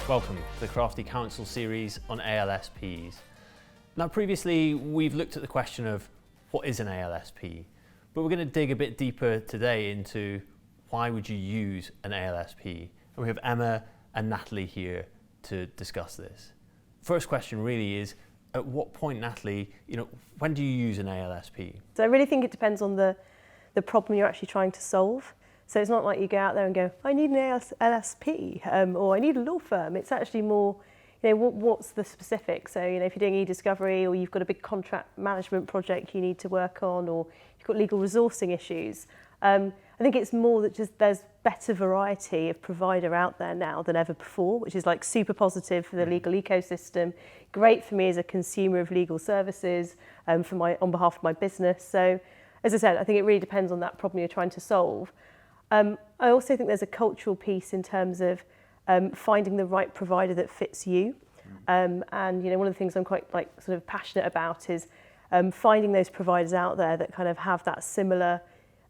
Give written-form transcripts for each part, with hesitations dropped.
Welcome to the Crafty Counsel series on ALSPs. Now previously we've looked at the question of what is an ALSP, but we're going to dig a bit deeper today into why would you use an ALSP. And we have Emma and Natalie here to discuss this. First question really is, at what point, Natalie, when do you use an ALSP? So I really think it depends on the problem you're actually trying to solve. So it's not like you go out there and go, I need an ALSP or I need a law firm. It's actually more, what's the specific? So, if you're doing e-discovery or you've got a big contract management project you need to work on, or you've got legal resourcing issues. I think it's more that just there's better variety of provider out there now than ever before, which is like super positive for the legal ecosystem, great for me as a consumer of legal services, on behalf of my business. So, as I said, I think it really depends on that problem you're trying to solve. I also think there's a cultural piece in terms of finding the right provider that fits you. And one of the things I'm quite sort of passionate about is finding those providers out there that kind of have that similar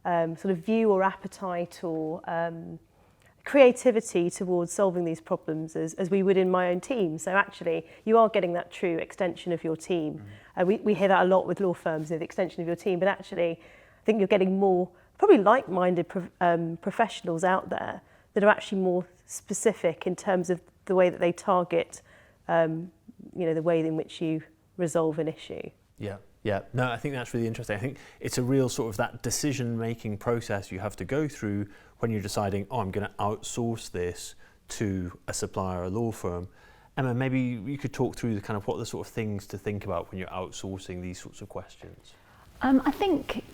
sort of view or appetite or creativity towards solving these problems as we would in my own team. So actually, you are getting that true extension of your team. We hear that a lot with law firms, the extension of your team, but actually, I think you're getting more probably like-minded professionals out there that are actually more specific in terms of the way that they target, the way in which you resolve an issue. Yeah. No, I think that's really interesting. I think it's a real sort of that decision-making process you have to go through when you're deciding, I'm going to outsource this to a supplier or a law firm. Emma, maybe you could talk through what the sort of things to think about when you're outsourcing these sorts of questions. I think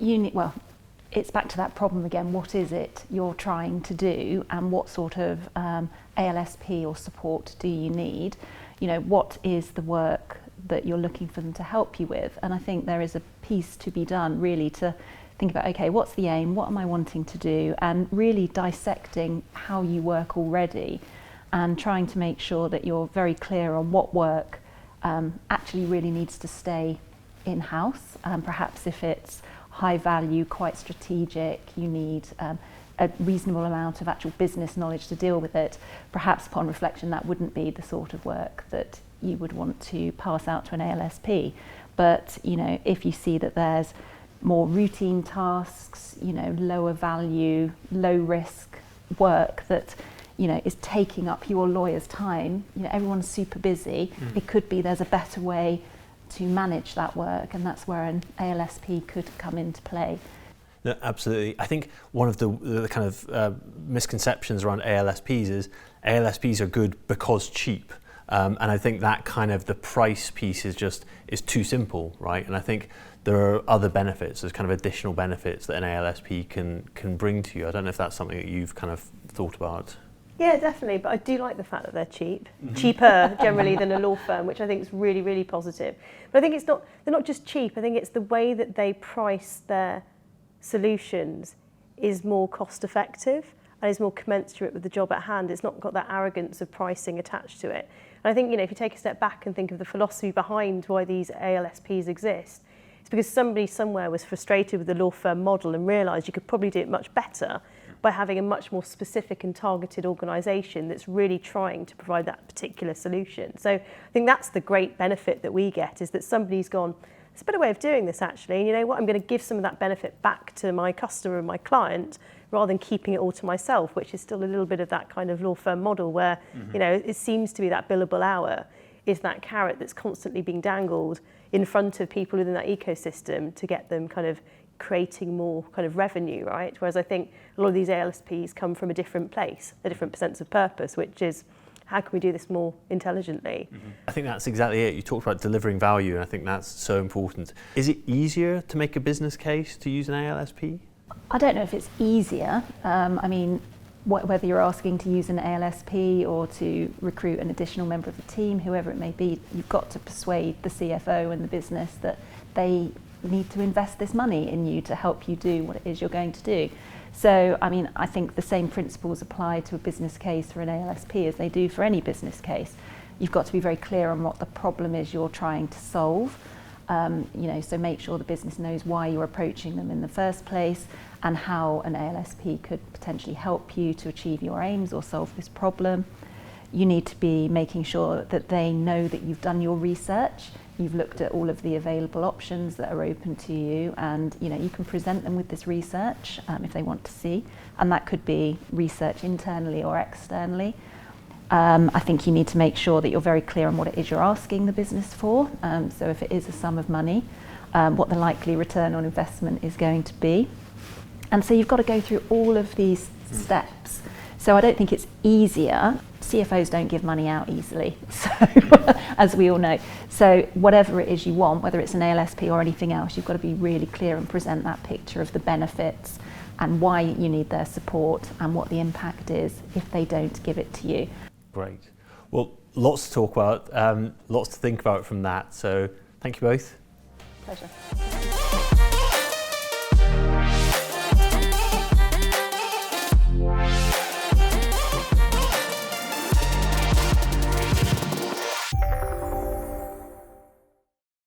it's back to that problem again. What is it you're trying to do, and what sort of ALSP or support do you need? What is the work that you're looking for them to help you with? And I think there is a piece to be done really to think about, okay, what's the aim? What am I wanting to do? And really dissecting how you work already and trying to make sure that you're very clear on what work actually really needs to stay in-house. Perhaps if it's high value, quite strategic, you need a reasonable amount of actual business knowledge to deal with it. Perhaps upon reflection, that wouldn't be the sort of work that you would want to pass out to an ALSP. But, if you see that there's more routine tasks, lower value, low risk work that, is taking up your lawyer's time, everyone's super busy, it could be there's a better way to manage that work, and that's where an ALSP could come into play. No, absolutely. I think one of the kind of misconceptions around ALSPs is ALSPs are good because cheap. And I think that kind of the price piece is too simple, right? And I think there are other benefits, there's kind of additional benefits that an ALSP can bring to you. I don't know if that's something that you've kind of thought about. Yeah, definitely, but I do like the fact that they're cheap, cheaper generally than a law firm, which I think is really, really positive. But I think they're not just cheap, I think it's the way that they price their solutions is more cost effective and is more commensurate with the job at hand. It's not got that arrogance of pricing attached to it. And I think, if you take a step back and think of the philosophy behind why these ALSPs exist, it's because somebody somewhere was frustrated with the law firm model and realised you could probably do it much better by having a much more specific and targeted organisation that's really trying to provide that particular solution. So I think that's the great benefit that we get, is that somebody's gone, there's a better way of doing this actually, and you know what, I'm going to give some of that benefit back to my customer and my client rather than keeping it all to myself, which is still a little bit of that kind of law firm model where, it seems to be that billable hour is that carrot that's constantly being dangled in front of people within that ecosystem to get them kind of creating more kind of revenue, right? Whereas I think a lot of these ALSPs come from a different place, a different sense of purpose, which is how can we do this more intelligently? I think that's exactly it. You talked about delivering value, and I think that's so important. Is it easier to make a business case to use an ALSP? I don't know if it's easier. Whether you're asking to use an ALSP or to recruit an additional member of the team, whoever it may be, you've got to persuade the CFO and the business that they need to invest this money in you to help you do what it is you're going to do. So, I think the same principles apply to a business case for an ALSP as they do for any business case. You've got to be very clear on what the problem is you're trying to solve. So make sure the business knows why you're approaching them in the first place and how an ALSP could potentially help you to achieve your aims or solve this problem. You need to be making sure that they know that you've done your research, you've looked at all of the available options that are open to you, and you can present them with this research if they want to see, and that could be research internally or externally. I think you need to make sure that you're very clear on what it is you're asking the business for. So if it is a sum of money, what the likely return on investment is going to be. And so you've got to go through all of these steps. So I don't think it's easier. CFOs don't give money out easily, so as we all know. So whatever it is you want, whether it's an ALSP or anything else, you've got to be really clear and present that picture of the benefits and why you need their support and what the impact is if they don't give it to you. Great. Well, lots to talk about, lots to think about from that. So thank you both. Pleasure.